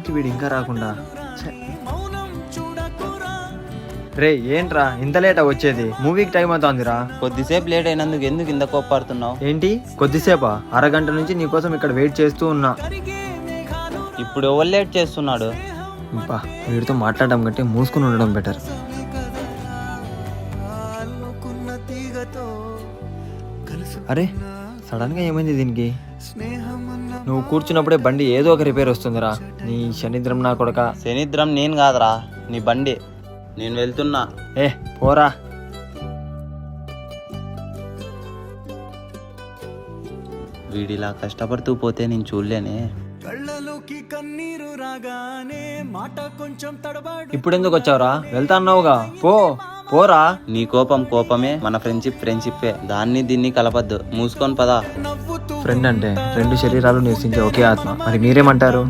ఏంటి వీడు ఇంకా రాకుండా? రే ఏంట్రా ఇంత లేటా వచ్చేది? మూవీకి టైం అవుతోందిరా. కొద్దిసేపు లేట్ అయినందుకు ఎందుకు ఇంత కోప్పడుతున్నావు? ఏంటి కొద్దిసేపా? అరగంట నుంచి నీకోసం ఇక్కడ వెయిట్ చేస్తూ ఉన్నా. ఇప్పుడు ఎవరు లేట్ చేస్తున్నాడు? అబ్బా, వీడితో మాట్లాడడం కంటే మూసుకుని ఉండడం బెటర్. అరే సడన్ గా ఏమైంది దీనికి? నువ్వు కూర్చున్నప్పుడే బండి ఏదో ఒక రిపేర్ వస్తుందిరా. నీ శనిద్రం నా కొడక. శనిద్రం నేను కాదురా, నీ బండి. నేను వెళ్తున్నా. ఏ పోరా. వీడిలా కష్టపడుతూ పోతే నేను చూడలేనే. కళ్ళలోకి కన్నీరు రాగానే మాట కొంచెం తడబాడు. ఇప్పుడు ఎందుకు వచ్చావురా? వెళ్తా అన్నావుగా, పోరా. నీ కోపం కోపమే, మన ఫ్రెండ్షిప్ ఫ్రెండ్షిప్పే. దాన్ని దీన్ని కలపద్దు. మూసుకొని పదా. ఫ్రెండ్ అంటే రెండు శరీరాలు నివసించే ఒకే ఆత్మ. మరి మీరేమంటారు?